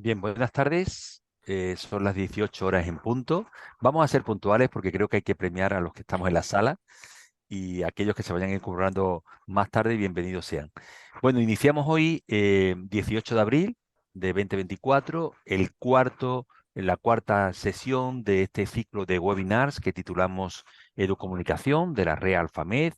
Bien, buenas tardes. Son las 18 horas en punto. Vamos a ser puntuales porque creo que hay que premiar a los que estamos en la sala y aquellos que se vayan incorporando más tarde, bienvenidos sean. Bueno, iniciamos hoy, 18 de abril de 2024, la cuarta sesión de este ciclo de webinars que titulamos Educomunicación de la Red Alfamed.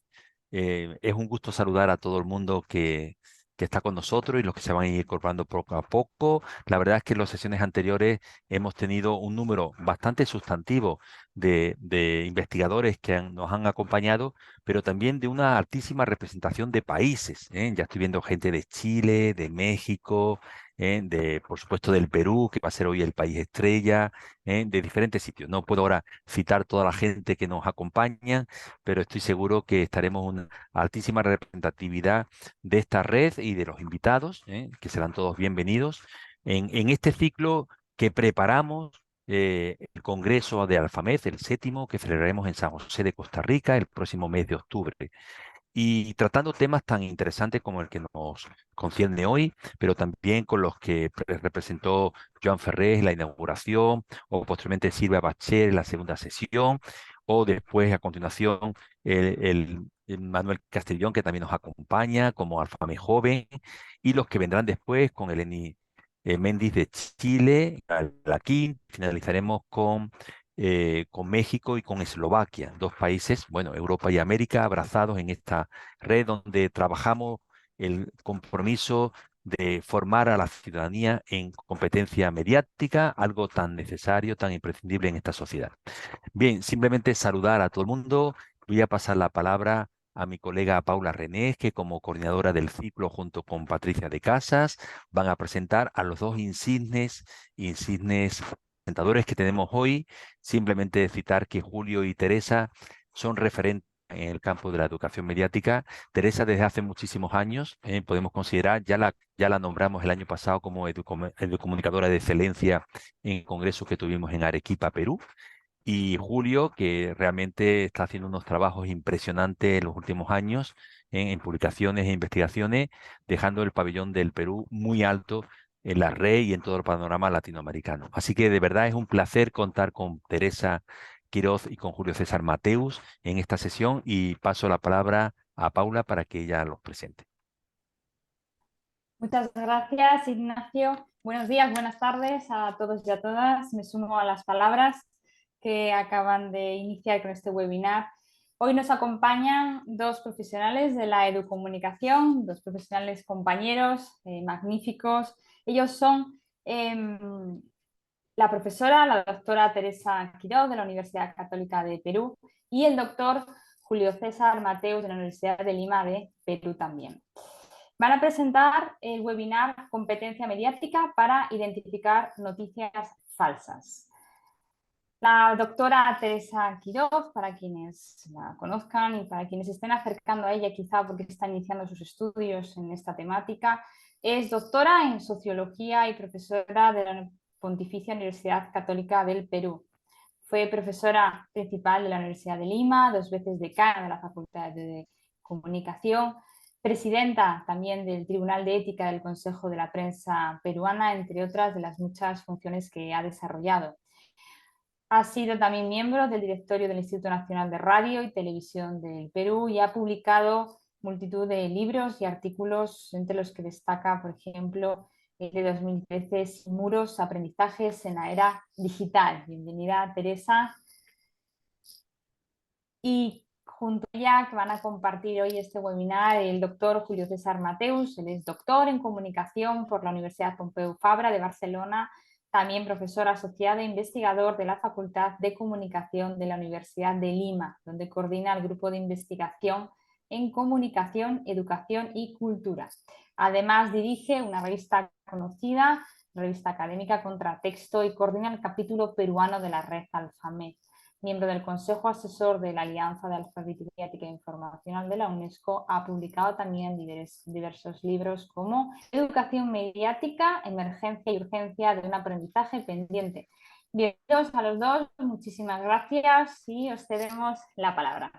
Es un gusto saludar a todo el mundo que está con nosotros y los que se van a ir incorporando poco a poco. La verdad es que en las sesiones anteriores hemos tenido un número bastante sustantivo de investigadores que nos han acompañado, pero también de una altísima representación de países, ¿eh? Ya estoy viendo gente de Chile, de México, por supuesto, del Perú, que va a ser hoy el país estrella, de diferentes sitios. No puedo ahora citar toda la gente que nos acompaña, pero estoy seguro que estaremos una altísima representatividad de esta red y de los invitados, que serán todos bienvenidos, en este ciclo que preparamos, el Congreso de Alfamed, el séptimo, que celebraremos en San José de Costa Rica el próximo mes de octubre. Y tratando temas tan interesantes como el que nos concierne hoy, pero también con los que representó Joan Ferrés en la inauguración, o posteriormente Silvia Bacher en la segunda sesión, o después a continuación el Manuel Castellón, que también nos acompaña como Alfame Joven, y los que vendrán después con Eleni Méndez de Chile, aquí finalizaremos con México y con Eslovaquia, dos países, bueno, Europa y América, abrazados en esta red donde trabajamos el compromiso de formar a la ciudadanía en competencia mediática, algo tan necesario, tan imprescindible en esta sociedad. Bien, simplemente saludar a todo el mundo. Voy a pasar la palabra a mi colega Paula Renés, que como coordinadora del ciclo junto con Patricia de Casas van a presentar a los dos insignes presentadores que tenemos hoy. Simplemente citar que Julio y Teresa son referentes en el campo de la educación mediática. Teresa desde hace muchísimos años, podemos considerar, ya la nombramos el año pasado como educomunicadora de excelencia en el congreso que tuvimos en Arequipa, Perú. Y Julio, que realmente está haciendo unos trabajos impresionantes en los últimos años en publicaciones e investigaciones, dejando el pabellón del Perú muy alto en la red y en todo el panorama latinoamericano. Así que de verdad es un placer contar con Teresa Quiroz y con Julio César Mateus en esta sesión y paso la palabra a Paula para que ella los presente. Muchas gracias, Ignacio. Buenos días, buenas tardes a todos y a todas. Me sumo a las palabras que acaban de iniciar con este webinar. Hoy nos acompañan dos profesionales de la educomunicación, dos profesionales compañeros magníficos. Ellos son la profesora, la doctora Teresa Quiroz de la Universidad Católica de Perú y el doctor Julio César Mateus de la Universidad de Lima de Perú también. Van a presentar el webinar Competencia Mediática para identificar noticias falsas. La doctora Teresa Quiroz, para quienes la conozcan y para quienes estén acercando a ella quizá porque está iniciando sus estudios en esta temática, es doctora en Sociología y profesora de la Pontificia Universidad Católica del Perú. Fue profesora principal de la Universidad de Lima, 2 veces decana de la Facultad de Comunicación, presidenta también del Tribunal de Ética del Consejo de la Prensa Peruana, entre otras de las muchas funciones que ha desarrollado. Ha sido también miembro del directorio del Instituto Nacional de Radio y Televisión del Perú y ha publicado multitud de libros y artículos, entre los que destaca, por ejemplo, el de 2013, Sin muros, aprendizajes en la era digital. Bienvenida, Teresa. Y junto a ella, que van a compartir hoy este webinar, el doctor Julio César Mateus. Él es doctor en comunicación por la Universidad Pompeu Fabra de Barcelona, también profesor asociado e investigador de la Facultad de Comunicación de la Universidad de Lima, donde coordina el grupo de investigación en comunicación, educación y cultura. Además, dirige una revista conocida, revista académica Contratexto, y coordina el capítulo peruano de la red Alfamed. Miembro del Consejo Asesor de la Alianza de Alfabetización Ética e Informacional de la UNESCO, ha publicado también diversos libros como Educación Mediática, Emergencia y Urgencia de un Aprendizaje Pendiente. Bienvenidos a los dos, muchísimas gracias y os cedemos la palabra.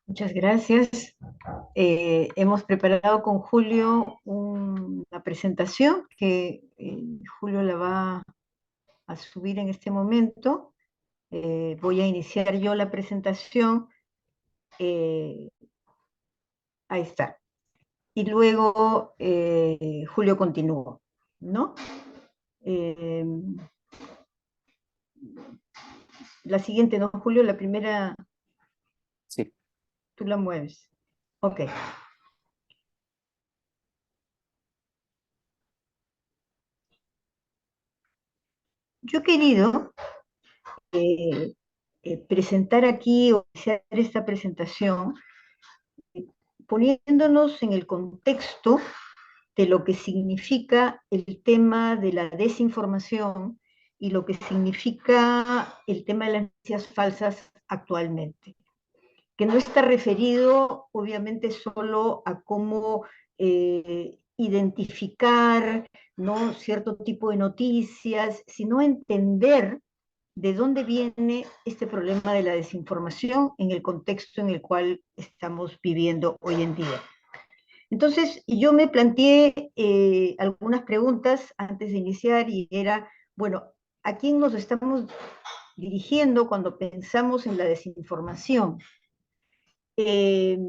Muchas gracias. Hemos preparado con Julio una presentación que Julio la va a subir en este momento. Voy a iniciar yo la presentación. eh, Ahí está. Y luego Julio continúa, ¿no? Eh, la siguiente, ¿no, Julio? La primera, Sí. tú la mueves. Ok. Yo he querido presentar aquí o hacer esta presentación poniéndonos en el contexto de lo que significa el tema de la desinformación y lo que significa el tema de las noticias falsas actualmente, que no está referido obviamente solo a cómo identificar, ¿no?, cierto tipo de noticias, sino entender de dónde viene este problema de la desinformación en el contexto en el cual estamos viviendo hoy en día. Entonces, yo me planteé algunas preguntas antes de iniciar y era, bueno, ¿a quién nos estamos dirigiendo cuando pensamos en la desinformación? Eh,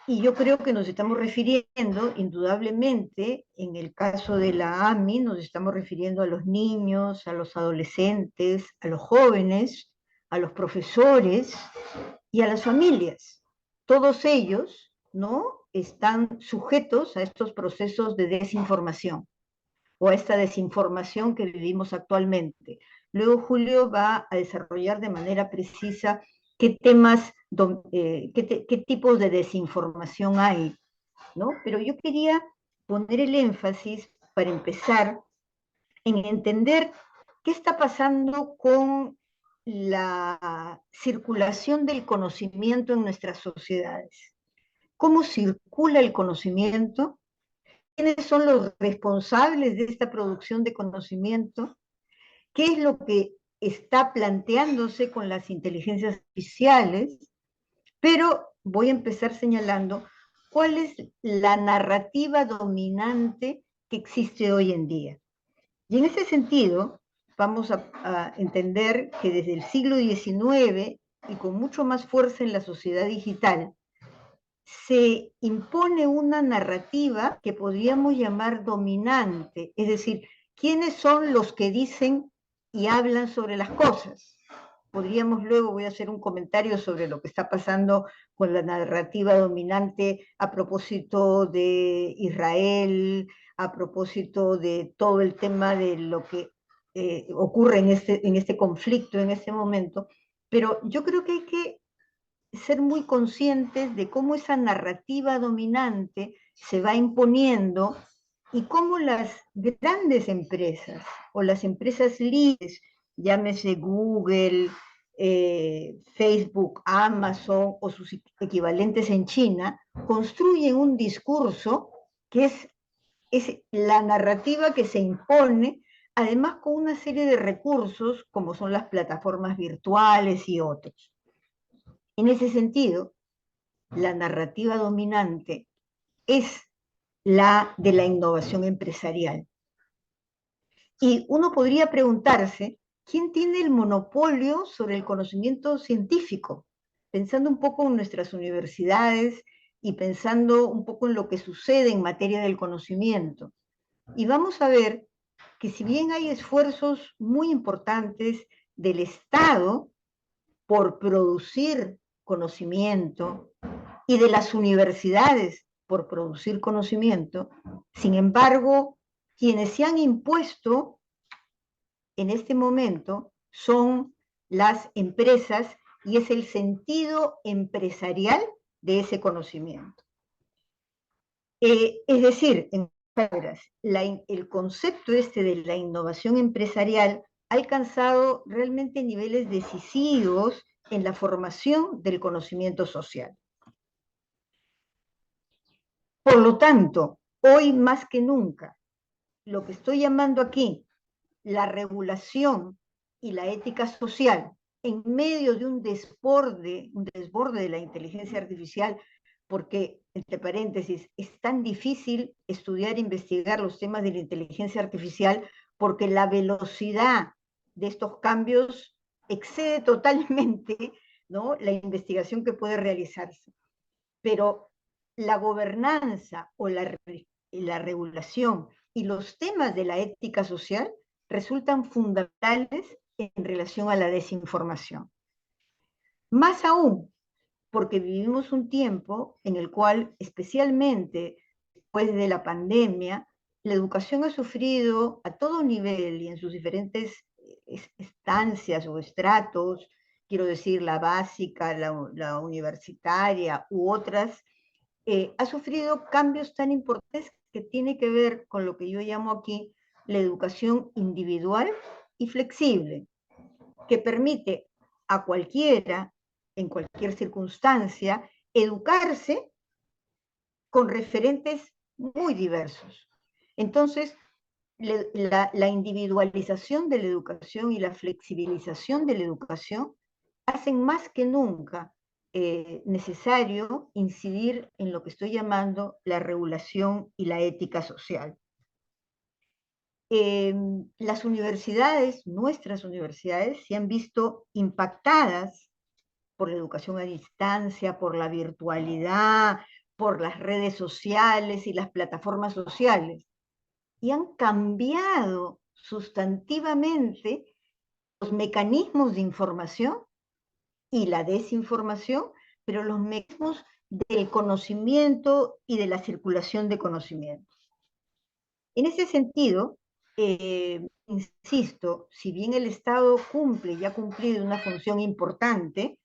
y yo creo que nos estamos refiriendo, indudablemente, en el caso de la AMI, nos estamos refiriendo a los niños, a los adolescentes, a los jóvenes, a los profesores y a las familias. Todos ellos, ¿no?, están sujetos a estos procesos de desinformación o a esta desinformación que vivimos actualmente. Luego Julio va a desarrollar de manera precisa qué temas, qué tipos de desinformación hay, ¿no? Pero yo quería poner el énfasis, para empezar, en entender qué está pasando con la circulación del conocimiento en nuestras sociedades. ¿Cómo circula el conocimiento? ¿Quiénes son los responsables de esta producción de conocimiento? ¿Qué es lo que está planteándose con las inteligencias artificiales? Pero voy a empezar señalando cuál es la narrativa dominante que existe hoy en día. Y en ese sentido, vamos a entender que desde el siglo XIX y con mucho más fuerza en la sociedad digital, se impone una narrativa que podríamos llamar dominante, es decir, ¿quiénes son los que dicen y hablan sobre las cosas? Podríamos luego, voy a hacer un comentario sobre lo que está pasando con la narrativa dominante a propósito de Israel, a propósito de todo el tema de lo que ocurre en este conflicto, en este momento, pero yo creo que hay que ser muy conscientes de cómo esa narrativa dominante se va imponiendo y cómo las grandes empresas o las empresas líderes, llámese Google, Facebook, Amazon o sus equivalentes en China, construyen un discurso que es la narrativa que se impone, además con una serie de recursos como son las plataformas virtuales y otros. En ese sentido, la narrativa dominante es la de la innovación empresarial. Y uno podría preguntarse, ¿quién tiene el monopolio sobre el conocimiento científico? Pensando un poco en nuestras universidades y pensando un poco en lo que sucede en materia del conocimiento. Y vamos a ver que si bien hay esfuerzos muy importantes del Estado por producir conocimiento y de las universidades por producir conocimiento, sin embargo, quienes se han impuesto en este momento son las empresas y es el sentido empresarial de ese conocimiento. Es decir, en palabras, el concepto este de la innovación empresarial ha alcanzado realmente niveles decisivos en la formación del conocimiento social. Por lo tanto, hoy más que nunca, lo que estoy llamando aquí la regulación y la ética social en medio de un desborde de la inteligencia artificial, porque, entre paréntesis, es tan difícil estudiar e investigar los temas de la inteligencia artificial porque la velocidad de estos cambios excede totalmente, ¿no?, la investigación que puede realizarse. Pero la gobernanza o la regulación y los temas de la ética social resultan fundamentales en relación a la desinformación. Más aún, porque vivimos un tiempo en el cual, especialmente después de la pandemia, la educación ha sufrido a todo nivel y en sus diferentes estancias o estratos, quiero decir, la básica, la universitaria u otras, ha sufrido cambios tan importantes que tiene que ver con lo que yo llamo aquí la educación individual y flexible, que permite a cualquiera, en cualquier circunstancia, educarse con referentes muy diversos. Entonces, la individualización de la educación y la flexibilización de la educación hacen más que nunca necesario incidir en lo que estoy llamando la regulación y la ética social. Las universidades, nuestras universidades, se han visto impactadas por la educación a distancia, por la virtualidad, por las redes sociales y las plataformas sociales, y han cambiado sustantivamente los mecanismos de información y la desinformación, pero los mecanismos del conocimiento y de la circulación de conocimiento. En ese sentido, insisto, si bien el Estado cumple y ha cumplido una función importante,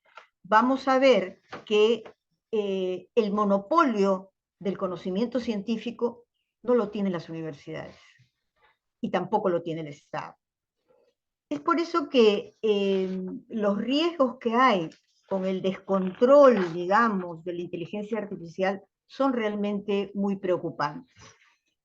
vamos a ver que el monopolio del conocimiento científico no lo tienen las universidades y tampoco lo tiene el Estado. Es por eso que los riesgos que hay con el descontrol, digamos, de la inteligencia artificial son realmente muy preocupantes.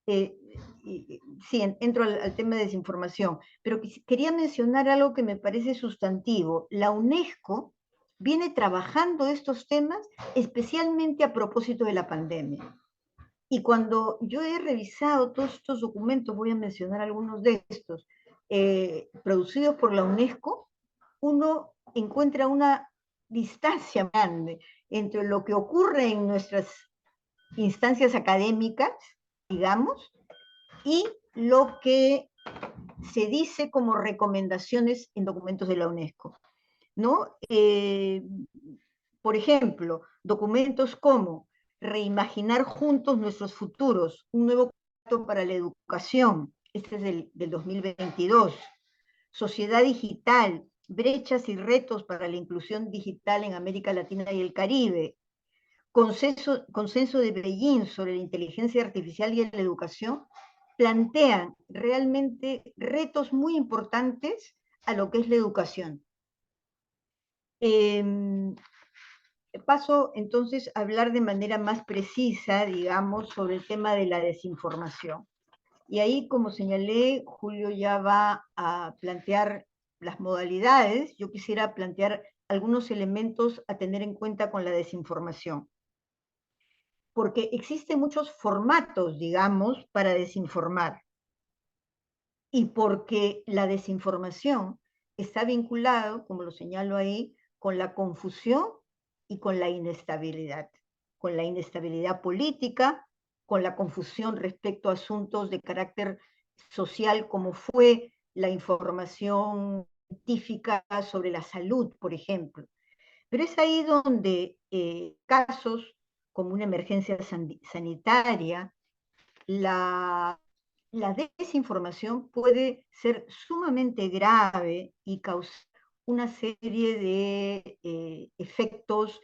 Sí, entro al tema de desinformación, pero quería mencionar algo que me parece sustantivo. La UNESCO viene trabajando estos temas especialmente a propósito de la pandemia. Y cuando yo he revisado todos estos documentos, voy a mencionar algunos de estos, producidos por la UNESCO, uno encuentra una distancia grande entre lo que ocurre en nuestras instancias académicas, digamos, y lo que se dice como recomendaciones en documentos de la UNESCO, ¿no? Por ejemplo, documentos como Reimaginar juntos nuestros futuros, un nuevo pacto para la educación, este es del 2022, Sociedad digital, brechas y retos para la inclusión digital en América Latina y el Caribe, consenso de Beijing sobre la inteligencia artificial y la educación, plantean realmente retos muy importantes a lo que es la educación. Paso entonces a hablar de manera más precisa, digamos, sobre el tema de la desinformación. Y ahí, como señalé, Julio ya va a plantear las modalidades. Yo quisiera plantear algunos elementos a tener en cuenta con la desinformación. Porque existen muchos formatos, digamos, para desinformar. Y porque la desinformación está vinculado, como lo señalo ahí, con la confusión y con la inestabilidad política, con la confusión respecto a asuntos de carácter social, como fue la información científica sobre la salud, por ejemplo. Pero es ahí donde casos como una emergencia sanitaria, la desinformación puede ser sumamente grave y causar una serie de efectos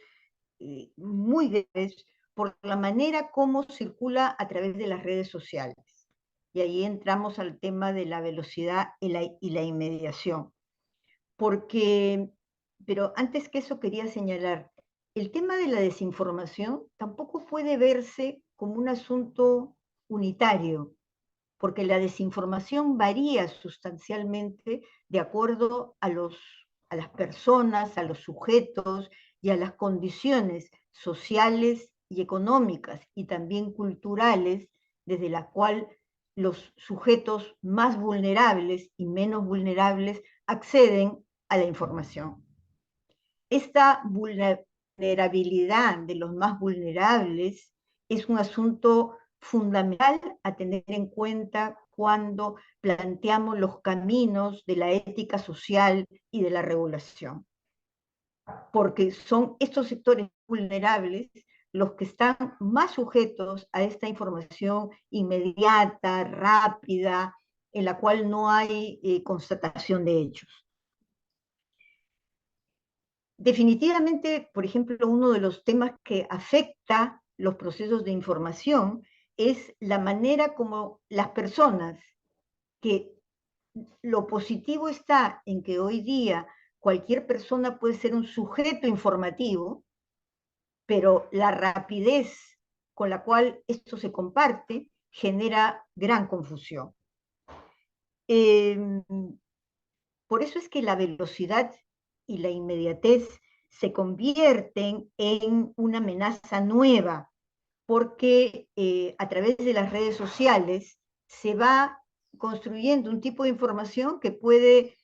muy graves por la manera como circula a través de las redes sociales. Y ahí entramos al tema de la velocidad y la inmediación. Pero antes que eso quería señalar, el tema de la desinformación tampoco puede verse como un asunto unitario, porque la desinformación varía sustancialmente de acuerdo a los a las personas, a los sujetos y a las condiciones sociales y económicas y también culturales desde la cual los sujetos más vulnerables y menos vulnerables acceden a la información. Esta vulnerabilidad de los más vulnerables es un asunto fundamental a tener en cuenta cuando planteamos los caminos de la ética social y de la regulación, porque son estos sectores vulnerables los que están más sujetos a esta información inmediata, rápida, en la cual no hay constatación de hechos. Definitivamente, por ejemplo, uno de los temas que afecta los procesos de información es la manera como las personas, que lo positivo está en que hoy día cualquier persona puede ser un sujeto informativo, pero la rapidez con la cual esto se comparte genera gran confusión. Por eso es que la velocidad y la inmediatez se convierten en una amenaza nueva, porque a través de las redes sociales se va construyendo un tipo de información que puede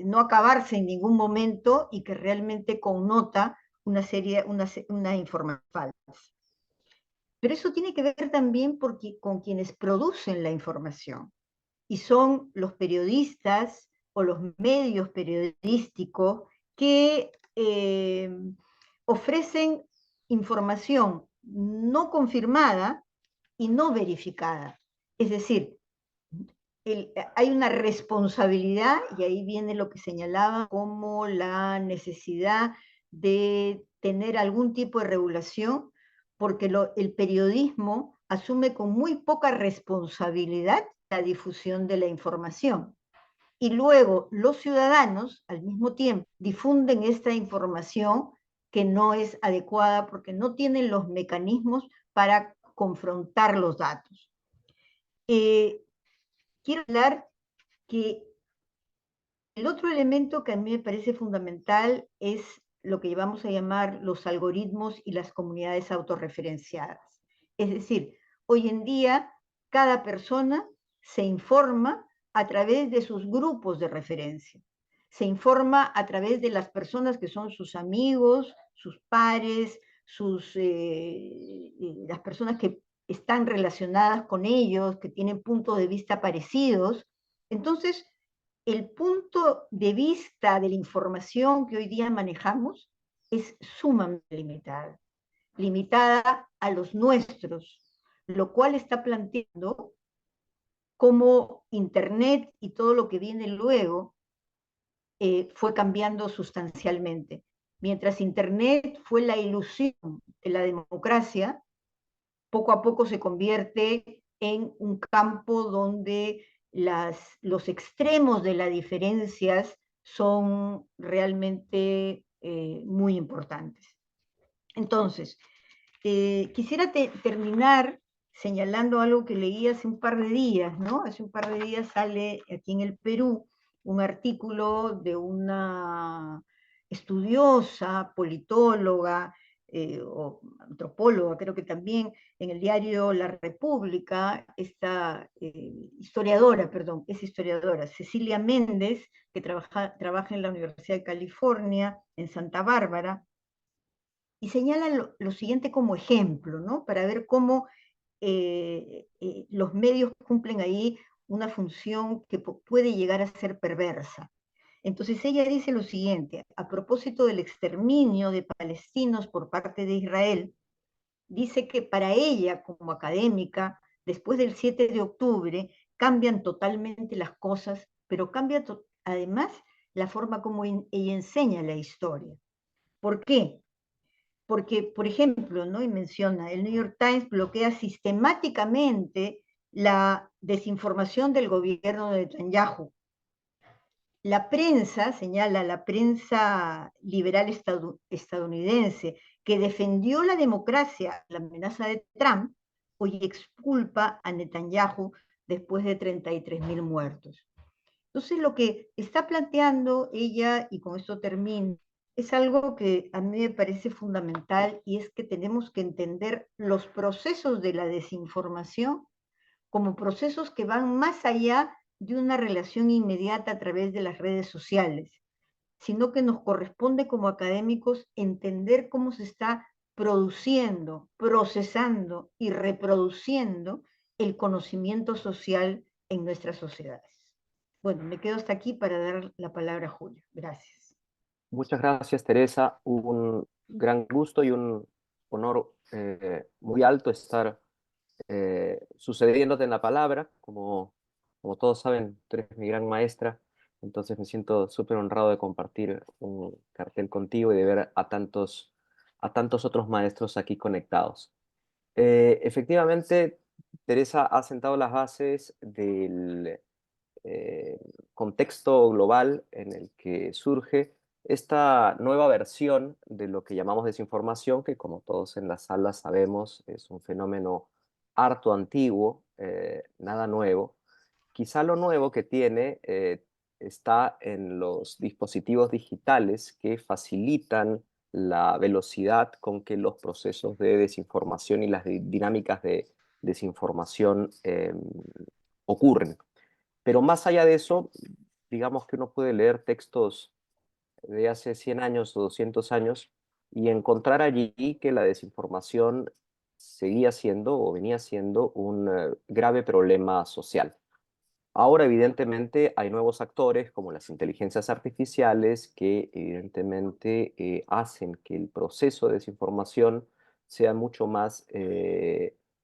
no acabarse en ningún momento y que realmente connota una información falsa. Pero eso tiene que ver también con quienes producen la información, y son los periodistas o los medios periodísticos que ofrecen información no confirmada y no verificada. Es decir, hay una responsabilidad, y ahí viene lo que señalaba como la necesidad de tener algún tipo de regulación, porque el periodismo asume con muy poca responsabilidad la difusión de la información. Y luego los ciudadanos, al mismo tiempo, difunden esta información que no es adecuada porque no tienen los mecanismos para confrontar los datos. Quiero hablar que el otro elemento que a mí me parece fundamental es lo que vamos a llamar los algoritmos y las comunidades autorreferenciadas. Es decir, hoy en día cada persona se informa a través de sus grupos de referencia. Se informa a través de las personas que son sus amigos, sus pares, las personas que están relacionadas con ellos, que tienen puntos de vista parecidos. Entonces, el punto de vista de la información que hoy día manejamos es sumamente limitada a los nuestros, lo cual está planteando cómo Internet y todo lo que viene luego fue cambiando sustancialmente. Mientras Internet fue la ilusión de la democracia, poco a poco se convierte en un campo donde los extremos de las diferencias son realmente muy importantes. Entonces, quisiera terminar señalando algo que leí hace un par de días, ¿no? Hace un par de días sale aquí en el Perú un artículo de una estudiosa, politóloga, o antropóloga, creo que también, en el diario La República, esta es historiadora, Cecilia Méndez, que trabaja en la Universidad de California, en Santa Bárbara, y señala lo siguiente como ejemplo, ¿no? Para ver cómo los medios cumplen ahí una función que puede llegar a ser perversa. Entonces ella dice lo siguiente, a propósito del exterminio de palestinos por parte de Israel, dice que para ella, como académica, después del 7 de octubre, cambian totalmente las cosas, pero cambia además la forma como ella enseña la historia. ¿Por qué? Porque, por ejemplo, ¿no? Y menciona, el New York Times bloquea sistemáticamente la desinformación del gobierno de Netanyahu. La prensa, señala la prensa liberal estadounidense, que defendió la democracia, la amenaza de Trump, hoy exculpa a Netanyahu después de 33.000 muertos. Entonces, lo que está planteando ella, y con esto termino, es algo que a mí me parece fundamental, y es que tenemos que entender los procesos de la desinformación como procesos que van más allá de una relación inmediata a través de las redes sociales, sino que nos corresponde como académicos entender cómo se está produciendo, procesando y reproduciendo el conocimiento social en nuestras sociedades. Bueno, me quedo hasta aquí para dar la palabra a Julio. Gracias. Muchas gracias, Teresa. Un gran gusto y un honor muy alto estar sucediéndote en la palabra. Como todos saben, tú eres mi gran maestra, entonces me siento súper honrado de compartir un cartel contigo y de ver a tantos otros maestros aquí conectados. Efectivamente, Teresa ha sentado las bases del eh, contexto global en el que surge esta nueva versión de lo que llamamos desinformación, que como todos en la sala sabemos es un fenómeno harto antiguo, nada nuevo. Quizá lo nuevo que tiene está en los dispositivos digitales que facilitan la velocidad con que los procesos de desinformación y las dinámicas de desinformación ocurren. Pero más allá de eso, digamos que uno puede leer textos de hace 100 años o 200 años y encontrar allí que la desinformación seguía siendo o venía siendo un grave problema social. Ahora, evidentemente, hay nuevos actores como las inteligencias artificiales que evidentemente hacen que el proceso de desinformación sea mucho más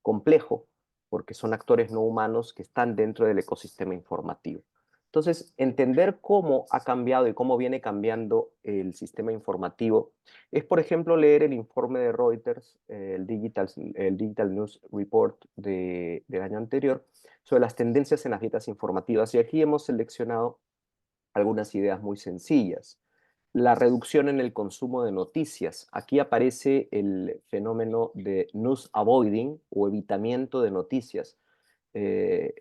complejo, porque son actores no humanos que están dentro del ecosistema informativo. Entonces, entender cómo ha cambiado y cómo viene cambiando el sistema informativo es, por ejemplo, leer el informe de Reuters, el Digital News Report del año anterior, sobre las tendencias en las dietas informativas. Y aquí hemos seleccionado algunas ideas muy sencillas. La reducción en el consumo de noticias. Aquí aparece el fenómeno de news avoiding o evitamiento de noticias. Eh,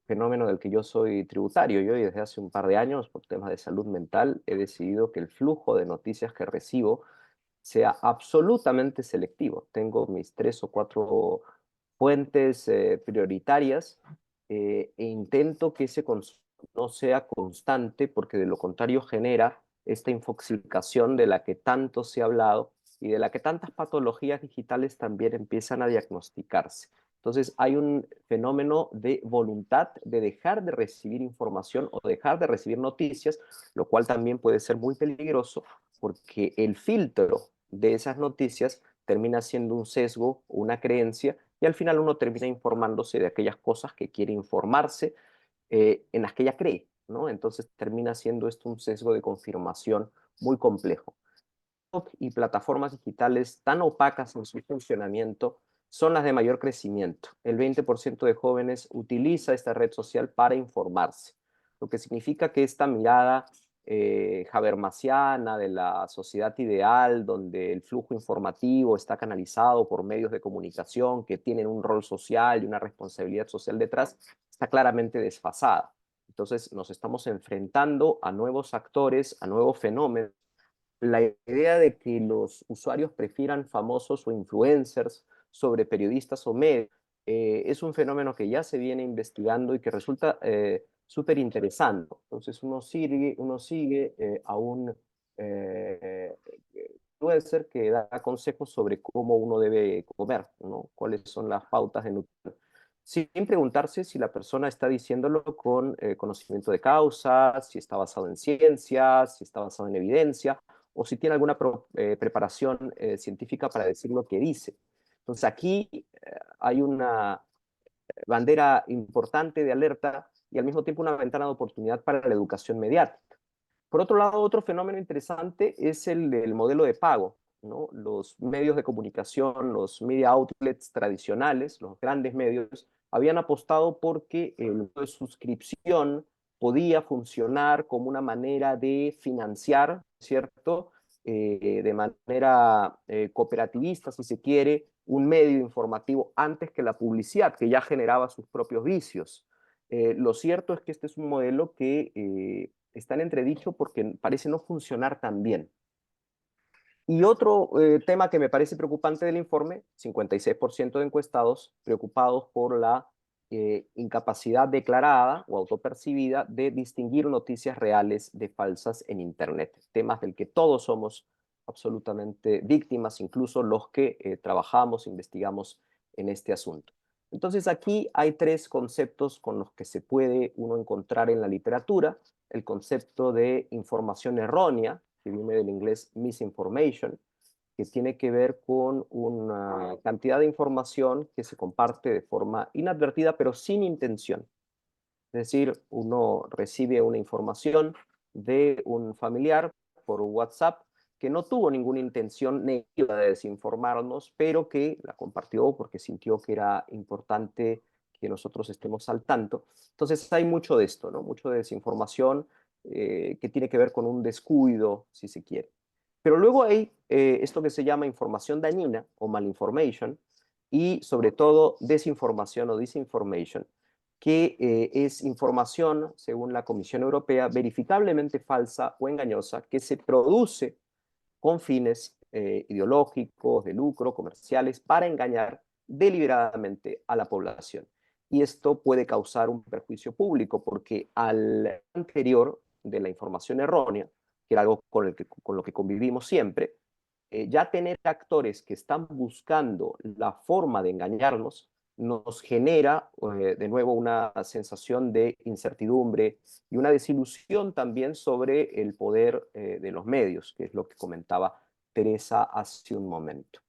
Fenómeno del que yo soy tributario. Yo desde hace un par de años, por temas de salud mental, he decidido que el flujo de noticias que recibo sea absolutamente selectivo. Tengo mis 3 o 4 fuentes prioritarias e intento que ese consumo no sea constante porque de lo contrario genera esta infoxicación de la que tanto se ha hablado y de la que tantas patologías digitales también empiezan a diagnosticarse. Entonces hay un fenómeno de voluntad de dejar de recibir información o dejar de recibir noticias, lo cual también puede ser muy peligroso porque el filtro de esas noticias termina siendo un sesgo, una creencia, y al final uno termina informándose de aquellas cosas que quiere informarse, en las que ella cree, ¿no? Entonces termina siendo esto un sesgo de confirmación muy complejo. Y plataformas digitales tan opacas en su funcionamiento son las de mayor crecimiento. El 20% de jóvenes utiliza esta red social para informarse, lo que significa que esta mirada habermasiana de la sociedad ideal, donde el flujo informativo está canalizado por medios de comunicación que tienen un rol social y una responsabilidad social detrás, está claramente desfasada. Entonces nos estamos enfrentando a nuevos actores, a nuevos fenómenos. La idea de que los usuarios prefieran famosos o influencers sobre periodistas o medios es un fenómeno que ya se viene investigando y que resulta súper interesante. Entonces uno sigue a un influencer que da consejos sobre cómo uno debe comer, ¿no? Cuáles son las pautas de nutrición, sin preguntarse si la persona está diciéndolo con conocimiento de causa, si está basado en ciencia, si está basado en evidencia, o si tiene alguna preparación científica para decir lo que dice. Entonces aquí hay una bandera importante de alerta y al mismo tiempo una ventana de oportunidad para la educación mediática. Por otro lado, otro fenómeno interesante es el del modelo de pago, ¿no? Los medios de comunicación, los media outlets tradicionales, los grandes medios, habían apostado porque el modelo de suscripción podía funcionar como una manera de financiar, ¿cierto? De manera cooperativista, si se quiere, un medio informativo antes que la publicidad, que ya generaba sus propios vicios. Lo cierto es que este es un modelo que está en entredicho porque parece no funcionar tan bien. Y otro tema que me parece preocupante del informe, 56% de encuestados preocupados por la incapacidad declarada o autopercibida de distinguir noticias reales de falsas en Internet, temas del que todos somos absolutamente víctimas, incluso los que trabajamos, investigamos en este asunto. Entonces aquí hay tres conceptos con los que se puede uno encontrar en la literatura: el concepto de información errónea, que viene del inglés misinformation, que tiene que ver con una cantidad de información que se comparte de forma inadvertida, pero sin intención. Es decir, uno recibe una información de un familiar por WhatsApp que no tuvo ninguna intención negativa de desinformarnos, pero que la compartió porque sintió que era importante que nosotros estemos al tanto. Entonces hay mucho de esto, ¿no? Mucho de desinformación que tiene que ver con un descuido, si se quiere. Pero luego hay esto que se llama información dañina o malinformation, y sobre todo desinformación o disinformation, que es información, según la Comisión Europea, verificablemente falsa o engañosa, que se produce con fines ideológicos, de lucro, comerciales, para engañar deliberadamente a la población. Y esto puede causar un perjuicio público, porque al anterior de la información errónea, que era algo con lo que convivimos siempre, ya tener actores que están buscando la forma de engañarnos nos genera de nuevo una sensación de incertidumbre y una desilusión también sobre el poder de los medios, que es lo que comentaba Teresa hace un momento.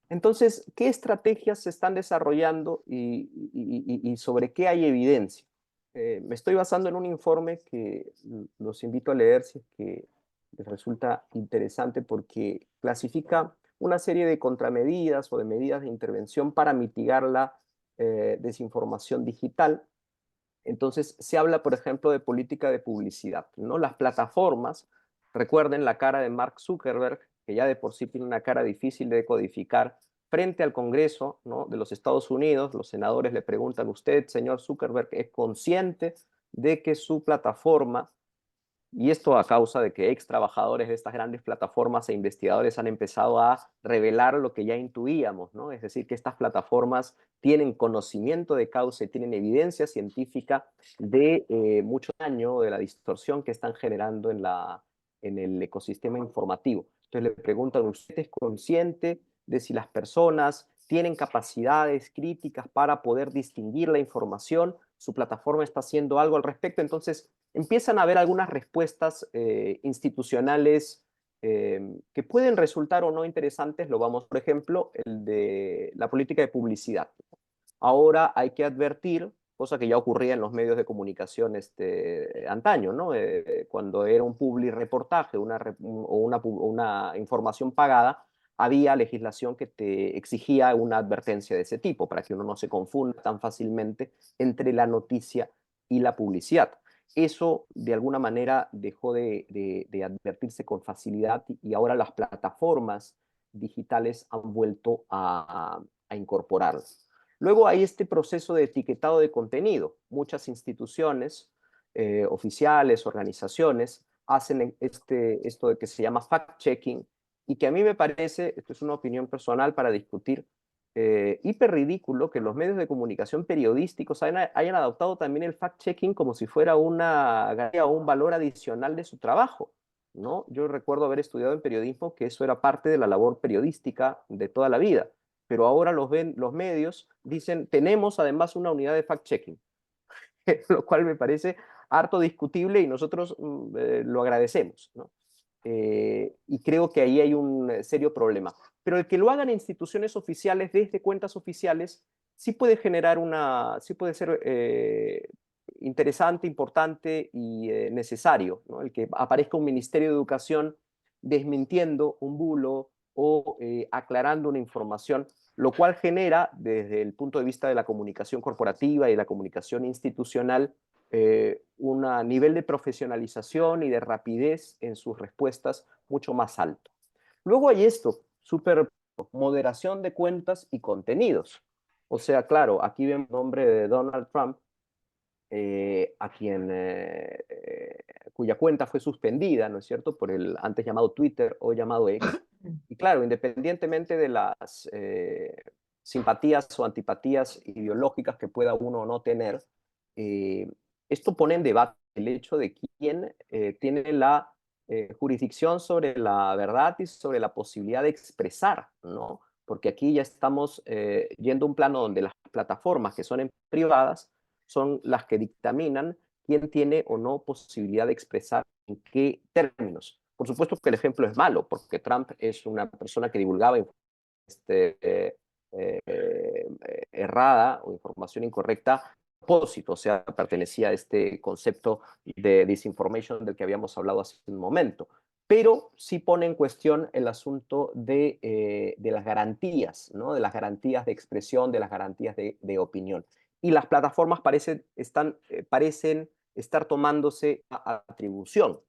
Entonces, ¿qué estrategias se están desarrollando y sobre qué hay evidencia? Me estoy basando en un informe que los invito a leer si es que les resulta interesante, porque clasifica una serie de contramedidas o de medidas de intervención para mitigar la desinformación digital. Entonces, se habla, por ejemplo, de política de publicidad, ¿no? Las plataformas, recuerden la cara de Mark Zuckerberg, que ya de por sí tiene una cara difícil de decodificar, frente al Congreso, ¿no?, de los Estados Unidos. Los senadores le preguntan: ¿usted, señor Zuckerberg, es consciente de que su plataforma, y esto a causa de que ex trabajadores de estas grandes plataformas e investigadores han empezado a revelar lo que ya intuíamos, ¿no? Es decir, que estas plataformas tienen conocimiento de causa y tienen evidencia científica de mucho daño, de la distorsión que están generando en el ecosistema informativo? Entonces le preguntan: ¿usted es consciente de si las personas tienen capacidades críticas para poder distinguir la información? ¿Su plataforma está haciendo algo al respecto? Entonces empiezan a haber algunas respuestas institucionales que pueden resultar o no interesantes. Lo vamos, por ejemplo, el de la política de publicidad. Ahora hay que advertir, cosa que ya ocurría en los medios de comunicación antaño, ¿no? Cuando era un publireportaje o una información pagada, había legislación que te exigía una advertencia de ese tipo, para que uno no se confunda tan fácilmente entre la noticia y la publicidad. Eso de alguna manera dejó de advertirse con facilidad, y ahora las plataformas digitales han vuelto a incorporarlo. Luego hay este proceso de etiquetado de contenido. Muchas instituciones oficiales, organizaciones, hacen esto de que se llama fact-checking, y que a mí me parece, esto es una opinión personal para discutir, hiper ridículo que los medios de comunicación periodísticos hayan adoptado también el fact-checking como si fuera un valor adicional de su trabajo, ¿no? Yo recuerdo haber estudiado en periodismo que eso era parte de la labor periodística de toda la vida, pero ahora los medios dicen: tenemos además una unidad de fact-checking, lo cual me parece harto discutible, y nosotros lo agradecemos, ¿no? Y creo que ahí hay un serio problema. Pero el que lo hagan instituciones oficiales desde cuentas oficiales sí puede generar sí puede ser interesante, importante y necesario, ¿no? El que aparezca un Ministerio de Educación desmintiendo un bulo o aclarando una información, lo cual genera, desde el punto de vista de la comunicación corporativa y la comunicación institucional, un nivel de profesionalización y de rapidez en sus respuestas mucho más alto. Luego hay esto, moderación de cuentas y contenidos. O sea, claro, aquí vemos el nombre de Donald Trump, a quien, cuya cuenta fue suspendida, ¿no es cierto?, por el antes llamado Twitter o llamado X. Y claro, independientemente de las simpatías o antipatías ideológicas que pueda uno o no tener, eh, esto pone en debate el hecho de quién tiene la jurisdicción sobre la verdad y sobre la posibilidad de expresar, ¿no? Porque aquí ya estamos yendo a un plano donde las plataformas que son privadas son las que dictaminan quién tiene o no posibilidad de expresar en qué términos. Por supuesto que el ejemplo es malo, porque Trump es una persona que divulgaba este, errada o información incorrecta a propósito, o sea, pertenecía a este concepto de disinformation del que habíamos hablado hace un momento. Pero sí pone en cuestión el asunto de las garantías, ¿no? De las garantías de expresión, de las garantías de opinión. Y las plataformas parecen estar tomándose atribución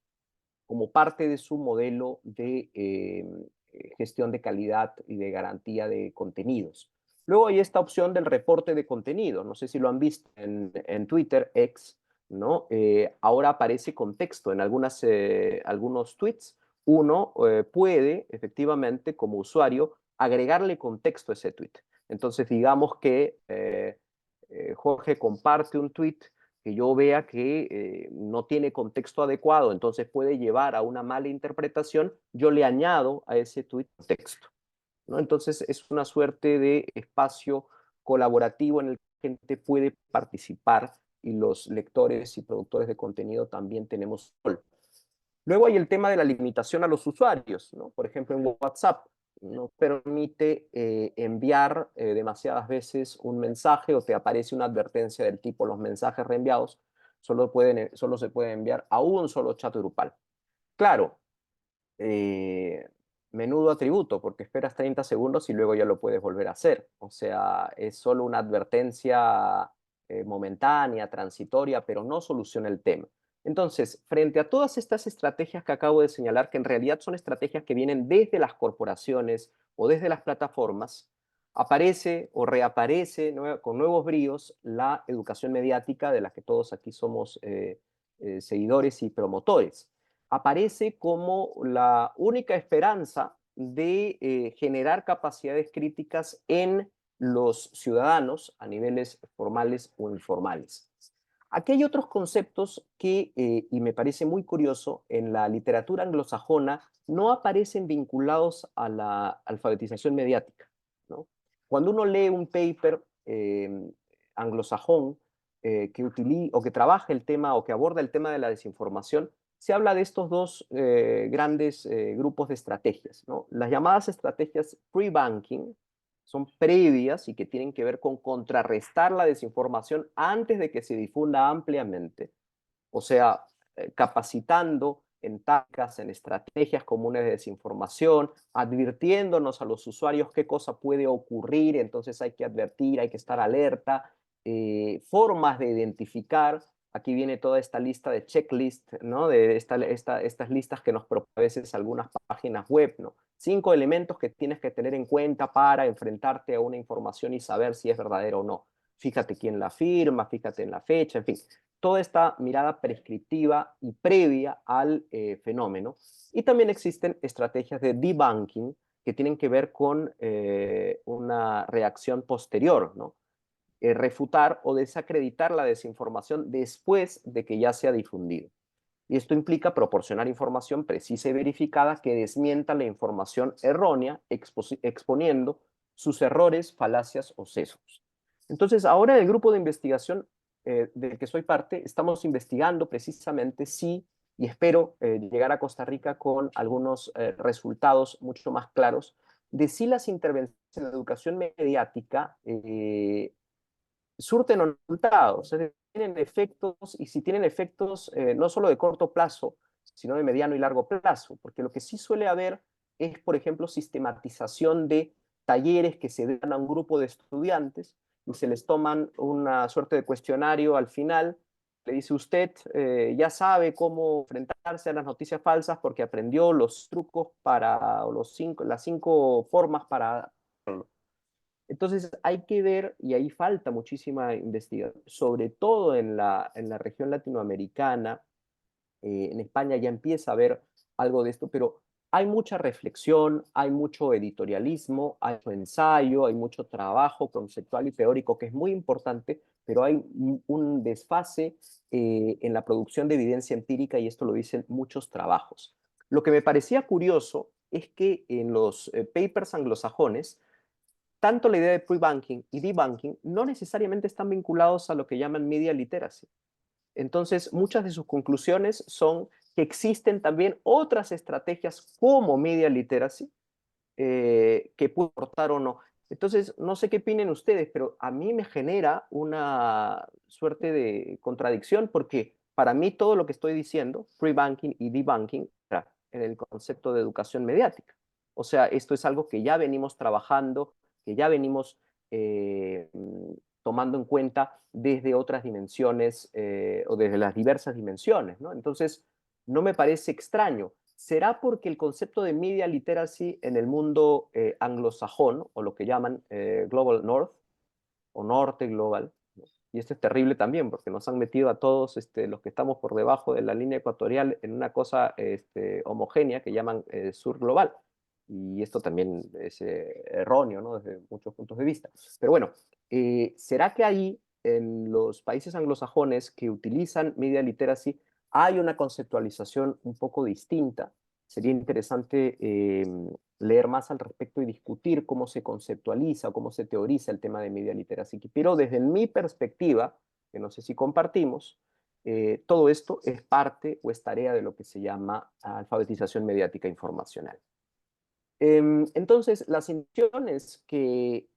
como parte de su modelo de gestión de calidad y de garantía de contenidos. Luego hay esta opción del reporte de contenido. No sé si lo han visto en Twitter, X, ¿no? Ahora aparece contexto en algunos tweets. Uno puede, efectivamente, como usuario, agregarle contexto a ese tweet. Entonces, digamos que Jorge comparte un tweet que yo vea que no tiene contexto adecuado, entonces puede llevar a una mala interpretación, yo le añado a ese tweet texto, ¿no? Entonces es una suerte de espacio colaborativo en el que la gente puede participar y los lectores y productores de contenido también tenemos rol. Luego hay el tema de la limitación a los usuarios, ¿no? Por ejemplo, en WhatsApp no permite enviar demasiadas veces un mensaje o te aparece una advertencia del tipo los mensajes reenviados solo se pueden enviar a un solo chat grupal. Claro, eh, menudo atributo, porque esperas 30 segundos y luego ya lo puedes volver a hacer. O sea, es solo una advertencia momentánea, transitoria, pero no soluciona el tema. Entonces, frente a todas estas estrategias que acabo de señalar, que en realidad son estrategias que vienen desde las corporaciones o desde las plataformas, aparece o reaparece con nuevos bríos la educación mediática de la que todos aquí somos seguidores y promotores. Aparece como la única esperanza de generar capacidades críticas en los ciudadanos a niveles formales o informales. Aquí hay otros conceptos que, y me parece muy curioso, en la literatura anglosajona no aparecen vinculados a la alfabetización mediática, ¿no? Cuando uno lee un paper anglosajón o que trabaja el tema o que aborda el tema de la desinformación, se habla de estos dos grandes grupos de estrategias, ¿no? Las llamadas estrategias pre-banking son previas y que tienen que ver con contrarrestar la desinformación antes de que se difunda ampliamente, o sea, capacitando en tácticas, en estrategias comunes de desinformación, advirtiéndonos a los usuarios qué cosa puede ocurrir, entonces hay que advertir, hay que estar alerta, formas de identificar. Aquí viene toda esta lista de checklist, ¿no? De estas listas que nos proponen a veces algunas páginas web, ¿no? 5 elementos que tienes que tener en cuenta para enfrentarte a una información y saber si es verdadera o no. Fíjate quién la firma, fíjate en la fecha, en fin. Toda esta mirada prescriptiva y previa al fenómeno. Y también existen estrategias de debunking que tienen que ver con una reacción posterior, ¿no? Refutar o desacreditar la desinformación después de que ya se ha difundido. Y esto implica proporcionar información precisa y verificada que desmienta la información errónea, exponiendo sus errores, falacias o sesgos. Entonces, ahora en el grupo de investigación del que soy parte, estamos investigando precisamente si, y espero llegar a Costa Rica con algunos resultados mucho más claros, de si las intervenciones en la educación mediática surten resultados, es decir, tienen efectos, y si tienen efectos no solo de corto plazo, sino de mediano y largo plazo, porque lo que sí suele haber es, por ejemplo, sistematización de talleres que se dan a un grupo de estudiantes y se les toman una suerte de cuestionario al final. Le dice usted, ya sabe cómo enfrentarse a las noticias falsas porque aprendió los trucos para, o las 5 formas para hacerlo. Entonces hay que ver, y ahí falta muchísima investigación, sobre todo en la región latinoamericana. En España ya empieza a haber algo de esto, pero hay mucha reflexión, hay mucho editorialismo, hay mucho ensayo, hay mucho trabajo conceptual y teórico que es muy importante, pero hay un desfase en la producción de evidencia empírica y esto lo dicen muchos trabajos. Lo que me parecía curioso es que en los papers anglosajones, tanto la idea de pre-banking y debunking no necesariamente están vinculados a lo que llaman media literacy. Entonces, muchas de sus conclusiones son que existen también otras estrategias como media literacy que pueden aportar o no. Entonces, no sé qué opinen ustedes, pero a mí me genera una suerte de contradicción porque para mí todo lo que estoy diciendo, pre-banking y debunking, entra en el concepto de educación mediática. O sea, esto es algo que ya venimos trabajando, que ya venimos tomando en cuenta desde otras dimensiones o desde las diversas dimensiones, ¿no? Entonces, no me parece extraño. ¿Será porque el concepto de media literacy en el mundo anglosajón, o lo que llaman Global North, o Norte Global, ¿no? Y esto es terrible también, porque nos han metido a todos los que estamos por debajo de la línea ecuatorial en una cosa homogénea que llaman Sur Global. Y esto también es erróneo, ¿no? Desde muchos puntos de vista. Pero bueno, ¿será que ahí, en los países anglosajones que utilizan media literacy, hay una conceptualización un poco distinta? Sería interesante leer más al respecto y discutir cómo se conceptualiza o cómo se teoriza el tema de media literacy. Pero desde mi perspectiva, que no sé si compartimos, todo esto es parte o es tarea de lo que se llama alfabetización mediática informacional. Entonces, las intenciones que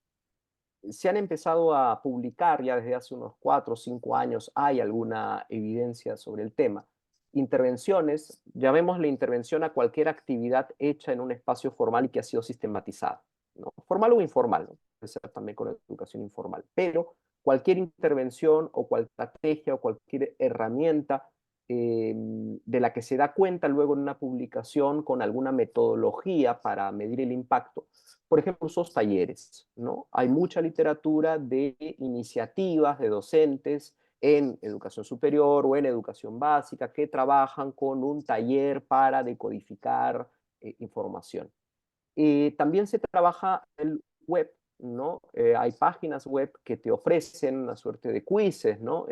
se han empezado a publicar ya desde hace unos 4 o 5 años, hay alguna evidencia sobre el tema. Intervenciones, llamémosle intervención a cualquier actividad hecha en un espacio formal y que ha sido sistematizada, ¿no? Formal o informal, ¿no? Puede ser también con educación informal, pero cualquier intervención o cualquier estrategia o cualquier herramienta de la que se da cuenta luego en una publicación con alguna metodología para medir el impacto. Por ejemplo, esos talleres, ¿no? Hay mucha literatura de iniciativas de docentes en educación superior o en educación básica que trabajan con un taller para decodificar información. También se trabaja en el web, ¿no? Hay páginas web que te ofrecen una suerte de quizzes, ¿no?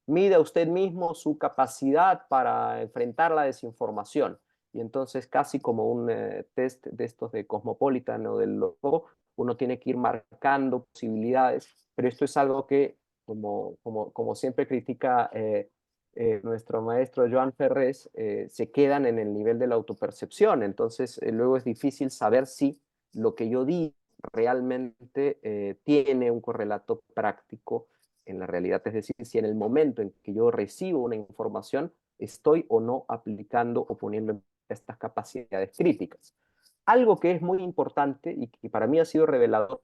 Mida usted mismo su capacidad para enfrentar la desinformación. Y entonces casi como un test de estos de Cosmopolitan o del Logo, uno tiene que ir marcando posibilidades, pero esto es algo que, como siempre critica nuestro maestro Joan Ferrés, se quedan en el nivel de la autopercepción. Entonces, luego es difícil saber si lo que yo digo realmente tiene un correlato práctico en la realidad. Es decir, si en el momento en que yo recibo una información, estoy o no aplicando o poniendo estas capacidades críticas. Algo que es muy importante y que para mí ha sido revelador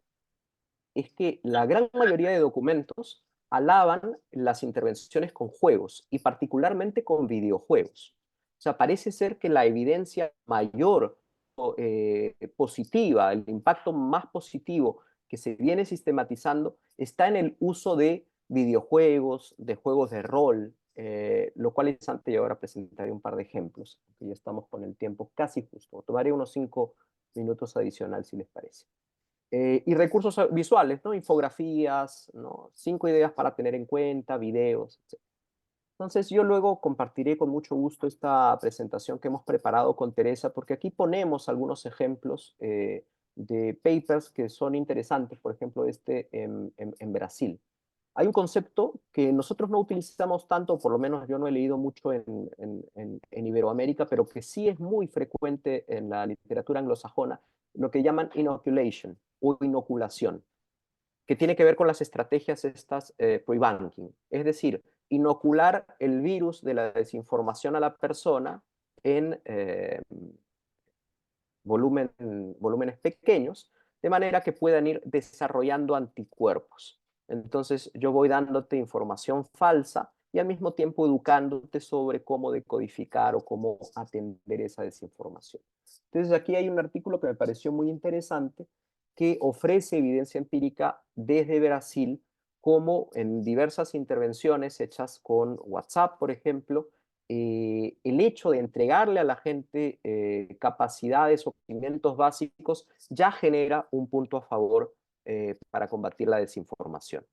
es que la gran mayoría de documentos alaban las intervenciones con juegos y particularmente con videojuegos. O sea, parece ser que la evidencia mayor positiva, el impacto más positivo que se viene sistematizando está en el uso de videojuegos, de juegos de rol, lo cual es interesante y ahora presentaré un par de ejemplos, porque ya estamos con el tiempo casi justo. Tomaré unos 5 minutos adicional si les parece. Y recursos visuales, ¿no? Infografías, ¿no? 5 ideas para tener en cuenta, videos, etc. Entonces yo luego compartiré con mucho gusto esta presentación que hemos preparado con Teresa, porque aquí ponemos algunos ejemplos de papers que son interesantes, por ejemplo en Brasil. Hay un concepto que nosotros no utilizamos tanto, por lo menos yo no he leído mucho en Iberoamérica, pero que sí es muy frecuente en la literatura anglosajona, lo que llaman inoculation o inoculación, que tiene que ver con las estrategias estas pre-banking. Es decir, inocular el virus de la desinformación a la persona en volúmenes pequeños, de manera que puedan ir desarrollando anticuerpos. Entonces yo voy dándote información falsa y al mismo tiempo educándote sobre cómo decodificar o cómo atender esa desinformación. Entonces aquí hay un artículo que me pareció muy interesante que ofrece evidencia empírica desde Brasil, como en diversas intervenciones hechas con WhatsApp, por ejemplo, el hecho de entregarle a la gente capacidades o conocimientos básicos ya genera un punto a favor para combatir la desinformación.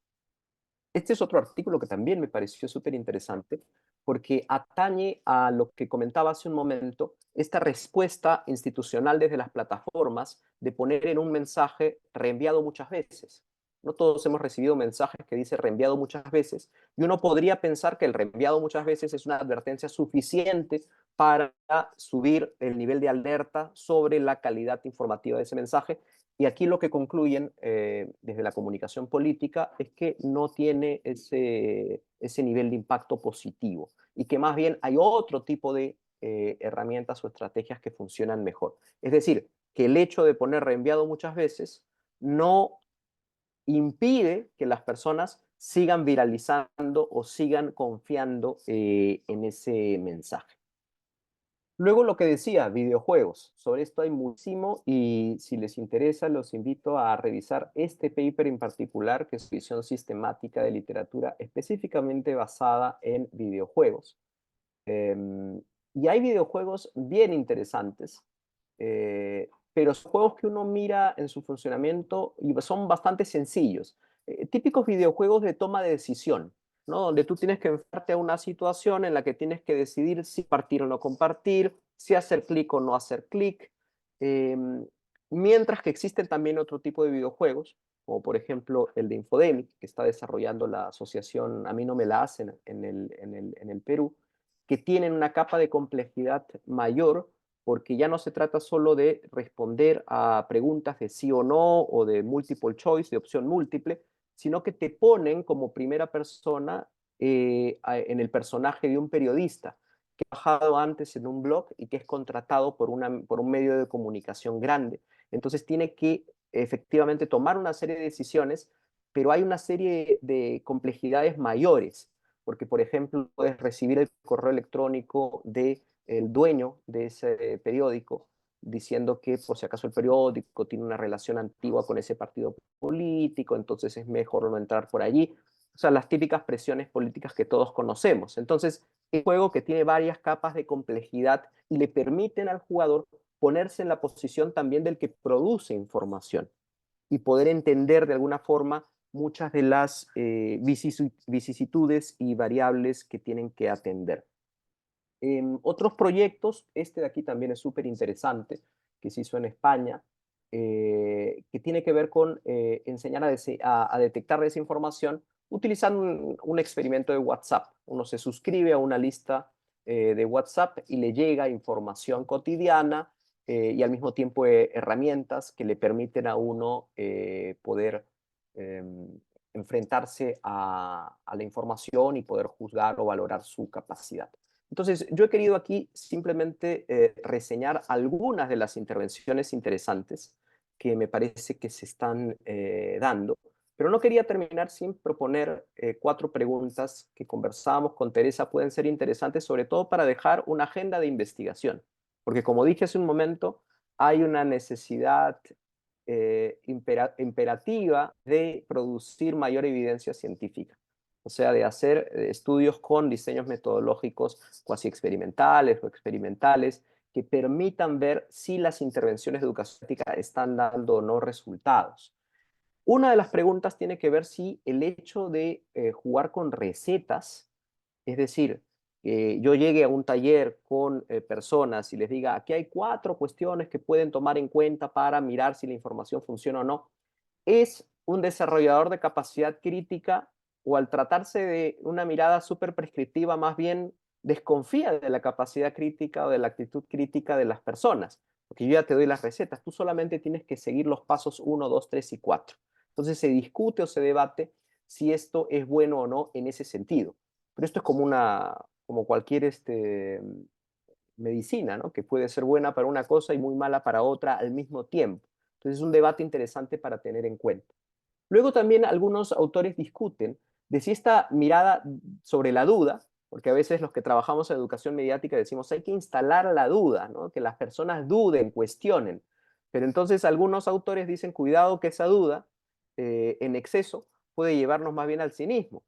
Este es otro artículo que también me pareció súper interesante porque atañe a lo que comentaba hace un momento, esta respuesta institucional desde las plataformas de poner en un mensaje reenviado muchas veces. No todos hemos recibido mensajes que dice reenviado muchas veces, y uno podría pensar que el reenviado muchas veces es una advertencia suficiente para subir el nivel de alerta sobre la calidad informativa de ese mensaje. Y aquí lo que concluyen desde la comunicación política es que no tiene ese nivel de impacto positivo y que más bien hay otro tipo de herramientas o estrategias que funcionan mejor. Es decir, que el hecho de poner reenviado muchas veces no impide que las personas sigan viralizando o sigan confiando en ese mensaje. Luego lo que decía, videojuegos. Sobre esto hay muchísimo y si les interesa los invito a revisar este paper en particular, que es visión sistemática de literatura específicamente basada en videojuegos. Y hay videojuegos bien interesantes, pero son juegos que uno mira en su funcionamiento y son bastante sencillos. Típicos videojuegos de toma de decisión, ¿no? Donde tú tienes que enfrentarte a una situación en la que tienes que decidir si compartir o no compartir, si hacer clic o no hacer clic. Mientras que existen también otro tipo de videojuegos, como por ejemplo el de Infodemic, que está desarrollando la asociación A mí no me la hacen en el Perú, que tienen una capa de complejidad mayor, porque ya no se trata solo de responder a preguntas de sí o no o de multiple choice, de opción múltiple, sino que te ponen como primera persona en el personaje de un periodista que ha trabajado antes en un blog y que es contratado por un medio de comunicación grande. Entonces tiene que efectivamente tomar una serie de decisiones, pero hay una serie de complejidades mayores, porque por ejemplo puedes recibir el correo electrónico del dueño de ese periódico diciendo que por si acaso el periódico tiene una relación antigua con ese partido político, entonces es mejor no entrar por allí. O sea, las típicas presiones políticas que todos conocemos. Entonces, es un juego que tiene varias capas de complejidad y le permiten al jugador ponerse en la posición también del que produce información y poder entender de alguna forma muchas de las vicisitudes y variables que tienen que atender. Otros proyectos, este de aquí también es súper interesante, que se hizo en España, que tiene que ver con enseñar a detectar desinformación utilizando un experimento de WhatsApp. Uno se suscribe a una lista de WhatsApp y le llega información cotidiana y al mismo tiempo herramientas que le permiten a uno poder enfrentarse a la información y poder juzgar o valorar su capacidad. Entonces, yo he querido aquí simplemente reseñar algunas de las intervenciones interesantes que me parece que se están dando, pero no quería terminar sin proponer 4 preguntas que conversábamos con Teresa, pueden ser interesantes, sobre todo para dejar una agenda de investigación, porque como dije hace un momento, hay una necesidad imperativa de producir mayor evidencia científica. O sea, de hacer estudios con diseños metodológicos cuasi experimentales o experimentales que permitan ver si las intervenciones de educación ética están dando o no resultados. Una de las preguntas tiene que ver si el hecho de jugar con recetas, es decir, yo llegue a un taller con personas y les diga, aquí hay 4 cuestiones que pueden tomar en cuenta para mirar si la información funciona o no, es un desarrollador de capacidad crítica o al tratarse de una mirada súper prescriptiva, más bien desconfía de la capacidad crítica o de la actitud crítica de las personas, porque yo ya te doy las recetas, tú solamente tienes que seguir los pasos 1, 2, 3 y 4. Entonces se discute o se debate si esto es bueno o no en ese sentido. Pero esto es como cualquier medicina, ¿no? Que puede ser buena para una cosa y muy mala para otra al mismo tiempo. Entonces es un debate interesante para tener en cuenta. Luego también algunos autores discuten de si esta mirada sobre la duda, porque a veces los que trabajamos en educación mediática decimos hay que instalar la duda, ¿no? Que las personas duden, cuestionen. Pero entonces algunos autores dicen, cuidado que esa duda en exceso puede llevarnos más bien al cinismo,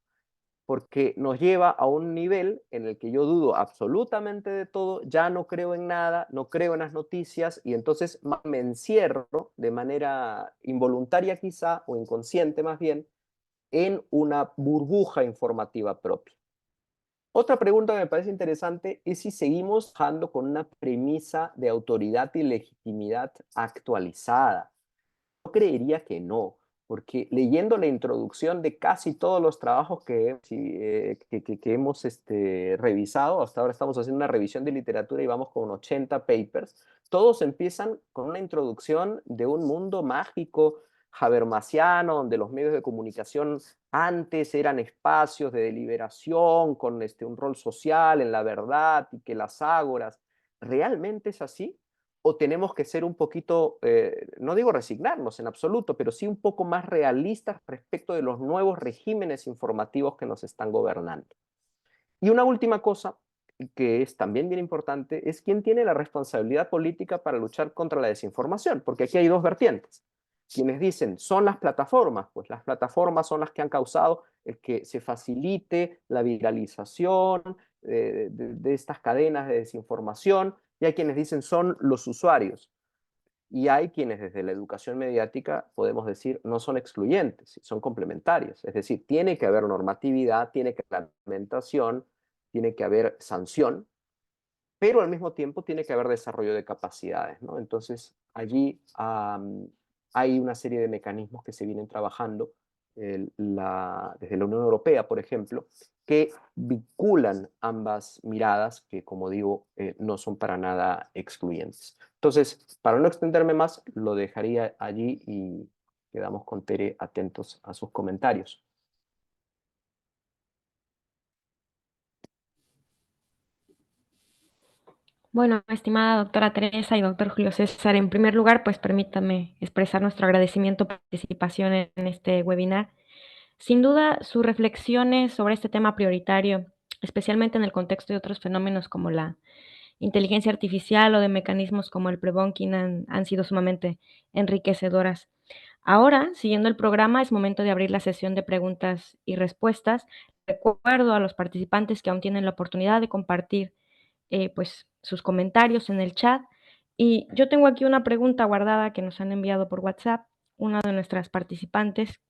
porque nos lleva a un nivel en el que yo dudo absolutamente de todo, ya no creo en nada, no creo en las noticias, y entonces me encierro de manera involuntaria quizá, o inconsciente más bien, en una burbuja informativa propia. Otra pregunta que me parece interesante es si seguimos trabajando con una premisa de autoridad y legitimidad actualizada. Yo creería que no, porque leyendo la introducción de casi todos los trabajos que hemos revisado, hasta ahora estamos haciendo una revisión de literatura y vamos con 80 papers, todos empiezan con una introducción de un mundo mágico habermasiano, donde los medios de comunicación antes eran espacios de deliberación con un rol social en la verdad y que las ágoras. ¿Realmente es así? ¿O tenemos que ser un poquito, no digo resignarnos en absoluto, pero sí un poco más realistas respecto de los nuevos regímenes informativos que nos están gobernando? Y una última cosa, que es también bien importante, es quién tiene la responsabilidad política para luchar contra la desinformación, porque aquí hay dos vertientes. Quienes dicen, son las plataformas, pues las plataformas son las que han causado el que se facilite la viralización de estas cadenas de desinformación, y hay quienes dicen, son los usuarios. Y hay quienes desde la educación mediática podemos decir no son excluyentes, son complementarios. Es decir, tiene que haber normatividad, tiene que haber reglamentación, tiene que haber sanción, pero al mismo tiempo tiene que haber desarrollo de capacidades, ¿no? Entonces, allí hay una serie de mecanismos que se vienen trabajando desde la Unión Europea, por ejemplo, que vinculan ambas miradas que, como digo, no son para nada excluyentes. Entonces, para no extenderme más, lo dejaría allí y quedamos con Tere atentos a sus comentarios. Bueno, estimada doctora Teresa y doctor Julio César, en primer lugar, pues permítame expresar nuestro agradecimiento por su participación en este webinar. Sin duda, sus reflexiones sobre este tema prioritario, especialmente en el contexto de otros fenómenos como la inteligencia artificial o de mecanismos como el prebunking, han sido sumamente enriquecedoras. Ahora, siguiendo el programa, es momento de abrir la sesión de preguntas y respuestas. Recuerdo a los participantes que aún tienen la oportunidad de compartir pues sus comentarios en el chat. Y yo tengo aquí una pregunta guardada que nos han enviado por WhatsApp, una de nuestras participantes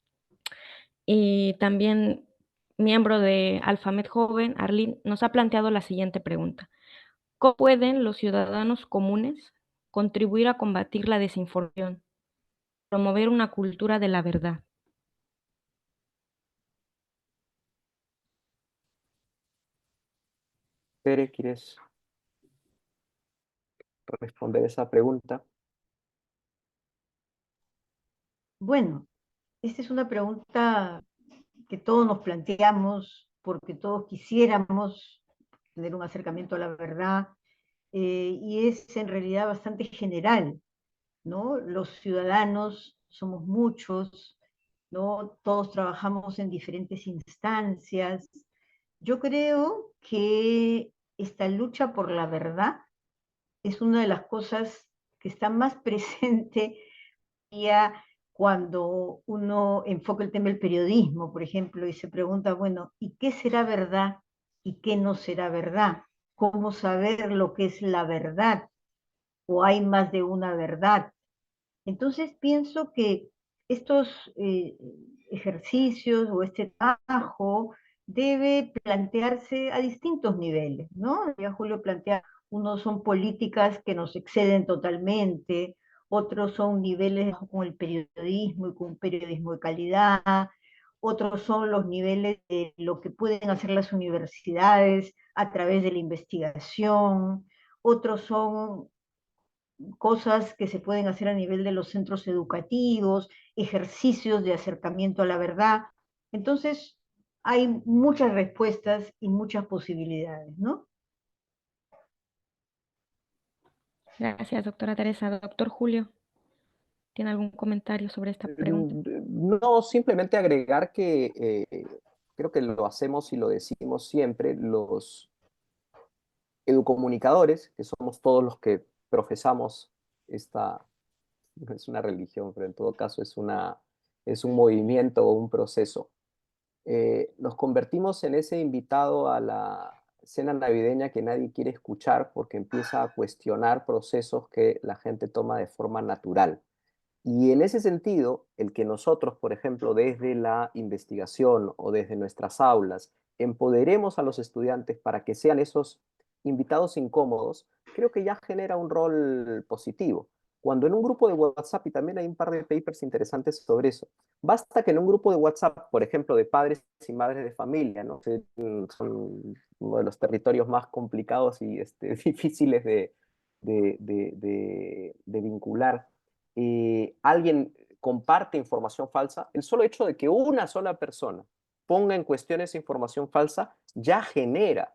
y también miembro de Alfamed Joven, Arlene, nos ha planteado la siguiente pregunta. ¿Cómo pueden los ciudadanos comunes contribuir a combatir la desinformación, promover una cultura de la verdad? Tere, ¿quieres responder esa pregunta? Bueno, esta es una pregunta que todos nos planteamos porque todos quisiéramos tener un acercamiento a la verdad, y es en realidad bastante general, ¿no? Los ciudadanos somos muchos, ¿no? Todos trabajamos en diferentes instancias. Yo creo que esta lucha por la verdad es una de las cosas que está más presente ya cuando uno enfoca el tema del periodismo, por ejemplo, y se pregunta, bueno, ¿y qué será verdad y qué no será verdad? ¿Cómo saber lo que es la verdad? ¿O hay más de una verdad? Entonces pienso que estos ejercicios o este trabajo debe plantearse a distintos niveles, ¿no? Ya Julio plantea, unos son políticas que nos exceden totalmente, otros son niveles con el periodismo y con un periodismo de calidad, otros son los niveles de lo que pueden hacer las universidades a través de la investigación, otros son cosas que se pueden hacer a nivel de los centros educativos, ejercicios de acercamiento a la verdad. Entonces, hay muchas respuestas y muchas posibilidades, ¿no? Gracias, doctora Teresa. Doctor Julio, ¿tiene algún comentario sobre esta pregunta? No, simplemente agregar que creo que lo hacemos y lo decimos siempre, los educomunicadores, que somos todos los que profesamos esta no es una religión, pero en todo caso es un movimiento o un proceso. Nos convertimos en ese invitado a la cena navideña que nadie quiere escuchar porque empieza a cuestionar procesos que la gente toma de forma natural. Y en ese sentido, el que nosotros, por ejemplo, desde la investigación o desde nuestras aulas, empoderemos a los estudiantes para que sean esos invitados incómodos, creo que ya genera un rol positivo. Cuando en un grupo de WhatsApp, y también hay un par de papers interesantes sobre eso, basta que en un grupo de WhatsApp, por ejemplo, de padres y madres de familia, ¿no? Que son uno de los territorios más complicados y difíciles de vincular, alguien comparte información falsa, el solo hecho de que una sola persona ponga en cuestión esa información falsa ya genera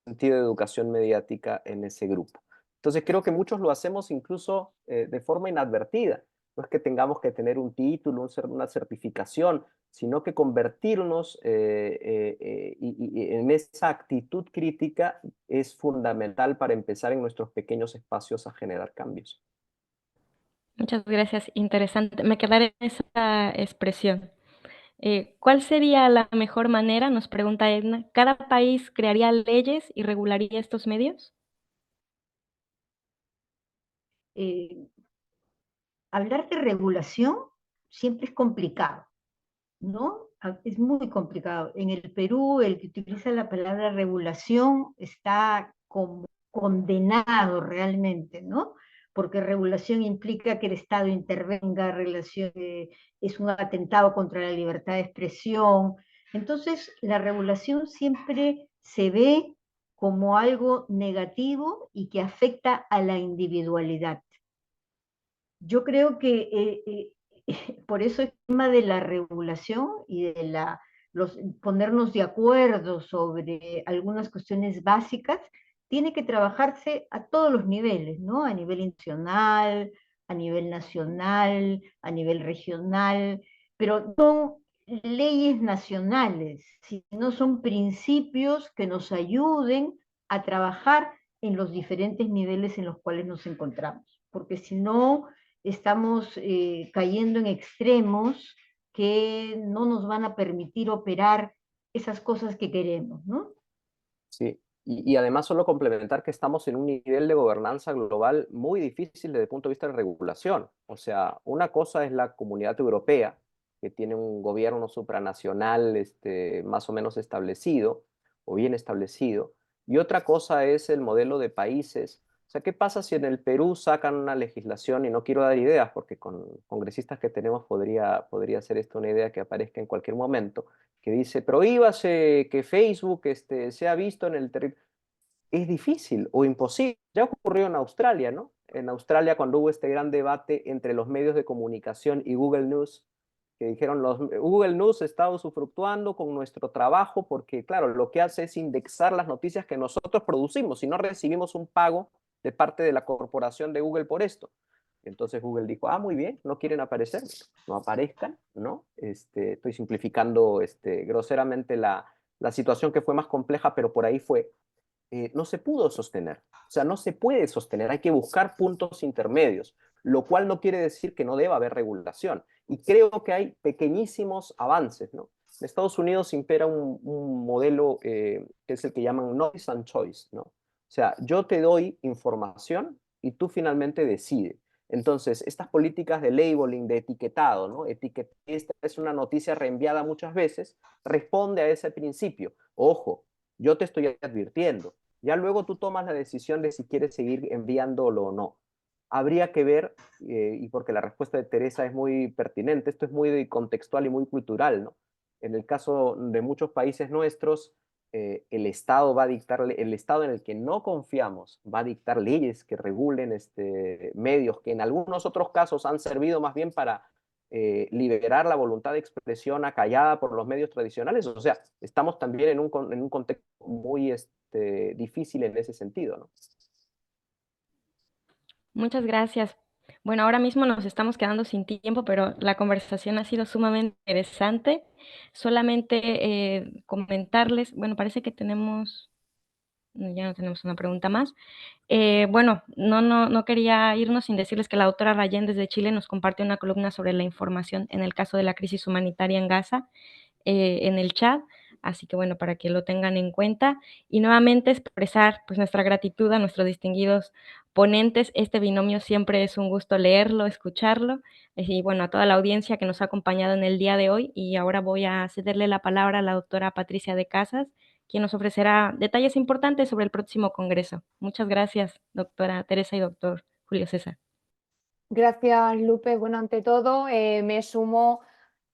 sentido de educación mediática en ese grupo. Entonces creo que muchos lo hacemos incluso de forma inadvertida. No es que tengamos que tener un título, una certificación, sino que convertirnos y en esa actitud crítica es fundamental para empezar en nuestros pequeños espacios a generar cambios. Muchas gracias, interesante. Me quedaré en esa expresión. ¿Cuál sería la mejor manera? Nos pregunta Edna. ¿Cada país crearía leyes y regularía estos medios? Eh, Hablar de regulación siempre es complicado, ¿no? Es muy complicado. En el Perú, el que utiliza la palabra regulación está como condenado realmente, ¿no? Porque regulación implica que el Estado intervenga, relación, es un atentado contra la libertad de expresión. Entonces, la regulación siempre se ve como algo negativo y que afecta a la individualidad. Yo creo que por eso el tema de la regulación y de ponernos de acuerdo sobre algunas cuestiones básicas tiene que trabajarse a todos los niveles, ¿no? A nivel institucional, a nivel nacional, a nivel regional, pero no leyes nacionales, sino son principios que nos ayuden a trabajar en los diferentes niveles en los cuales nos encontramos, porque si no estamos cayendo en extremos que no nos van a permitir operar esas cosas que queremos, ¿no? Sí, y además solo complementar que estamos en un nivel de gobernanza global muy difícil desde el punto de vista de regulación. O sea, una cosa es la Comunidad Europea, que tiene un gobierno supranacional más o menos establecido o bien establecido, y otra cosa es el modelo de países. O sea, ¿qué pasa si en el Perú sacan una legislación, y no quiero dar ideas, porque con congresistas que tenemos podría ser esto una idea que aparezca en cualquier momento, que dice, prohíbase que Facebook sea visto en el territorio? Es difícil o imposible. Ya ocurrió en Australia, ¿no? En Australia, cuando hubo este gran debate entre los medios de comunicación y Google News, que dijeron, Google News está usufructuando con nuestro trabajo porque, claro, lo que hace es indexar las noticias que nosotros producimos y no recibimos un pago de parte de la corporación de Google por esto. Entonces Google dijo, muy bien, no quieren aparecer, no aparezcan, ¿no? Estoy simplificando groseramente la situación, que fue más compleja, pero por ahí fue. No se pudo sostener. O sea, no se puede sostener, hay que buscar puntos intermedios, lo cual no quiere decir que no deba haber regulación. Y creo que hay pequeñísimos avances, ¿no? En Estados Unidos impera un modelo que es el que llaman noise and choice, ¿no? O sea, yo te doy información y tú finalmente decides. Entonces, estas políticas de labeling, de etiquetado, ¿no? Esta es una noticia reenviada muchas veces, responde a ese principio. Ojo, yo te estoy advirtiendo. Ya luego tú tomas la decisión de si quieres seguir enviándolo o no. Habría que ver, y porque la respuesta de Teresa es muy pertinente, esto es muy contextual y muy cultural, ¿no? En el caso de muchos países nuestros, el Estado va a dictar, el Estado en el que no confiamos va a dictar leyes que regulen medios que en algunos otros casos han servido más bien para liberar la voluntad de expresión acallada por los medios tradicionales. O sea, estamos también en un contexto muy difícil en ese sentido, ¿no? Muchas gracias. Bueno, ahora mismo nos estamos quedando sin tiempo, pero la conversación ha sido sumamente interesante. Solamente comentarles, bueno, parece que tenemos ya no tenemos una pregunta más. Bueno, no quería irnos sin decirles que la doctora Rayén desde Chile nos comparte una columna sobre la información en el caso de la crisis humanitaria en Gaza en el chat, así que bueno, para que lo tengan en cuenta. Y nuevamente expresar pues nuestra gratitud a nuestros distinguidos ponentes. Este binomio siempre es un gusto leerlo, escucharlo, y bueno, a toda la audiencia que nos ha acompañado en el día de hoy. Y ahora voy a cederle la palabra a la doctora Patricia de Casas, quien nos ofrecerá detalles importantes sobre el próximo congreso. Muchas gracias, doctora Teresa y doctor Julio César. Gracias, Lupe. Bueno, ante todo, me sumo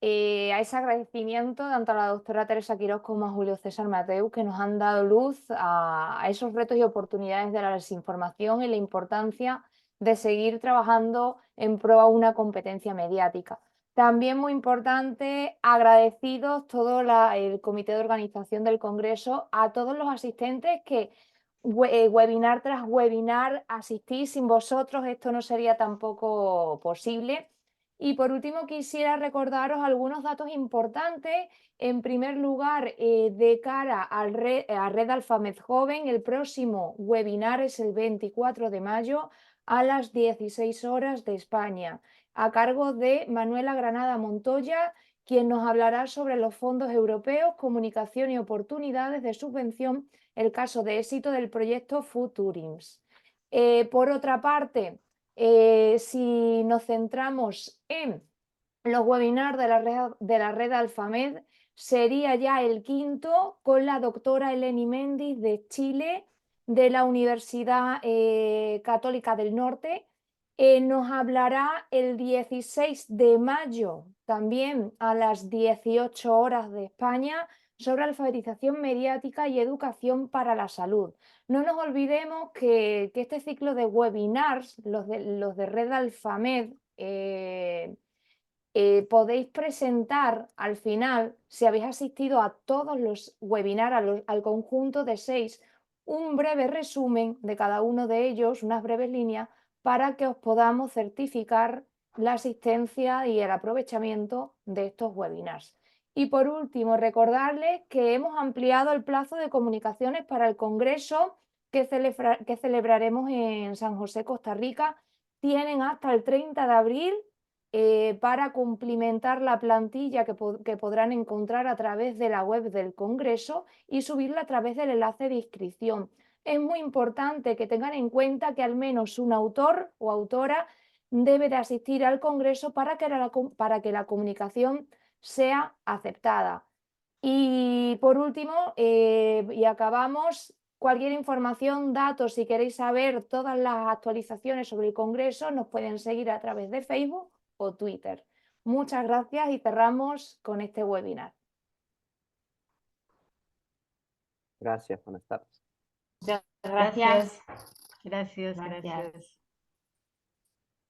a ese agradecimiento tanto a la doctora Teresa Quirós como a Julio César Mateu, que nos han dado luz a esos retos y oportunidades de la desinformación y la importancia de seguir trabajando en pro a una competencia mediática. También muy importante, agradecidos todo el comité de organización del Congreso, a todos los asistentes que webinar tras webinar asistís. Sin vosotros esto no sería tampoco posible. Y por último quisiera recordaros algunos datos importantes. En primer lugar, de cara a Red Alfamed Joven, el próximo webinar es el 24 de mayo a las 16 horas de España, a cargo de Manuela Granada Montoya, quien nos hablará sobre los fondos europeos, comunicación y oportunidades de subvención, el caso de éxito del proyecto Futurims. Por otra parte, si nos centramos en los webinars de la red Alfamed, sería ya el quinto con la doctora Eleni Méndez de Chile, de la Universidad Católica del Norte. Nos hablará el 16 de mayo, también a las 18 horas de España, sobre alfabetización mediática y educación para la salud. No nos olvidemos que este ciclo de webinars, los de Red Alfamed, podéis presentar al final, si habéis asistido a todos los webinars, al conjunto de 6, un breve resumen de cada uno de ellos, unas breves líneas, para que os podamos certificar la asistencia y el aprovechamiento de estos webinars. Y por último, recordarles que hemos ampliado el plazo de comunicaciones para el Congreso que celebraremos en San José, Costa Rica. Tienen hasta el 30 de abril para cumplimentar la plantilla que podrán encontrar a través de la web del Congreso y subirla a través del enlace de inscripción. Es muy importante que tengan en cuenta que al menos un autor o autora debe de asistir al Congreso para que la comunicación sea aceptada. Y por último, y acabamos, cualquier información, datos, si queréis saber todas las actualizaciones sobre el Congreso, nos pueden seguir a través de Facebook o Twitter. Muchas gracias y cerramos con este webinar. Gracias, buenas tardes. Gracias. Gracias.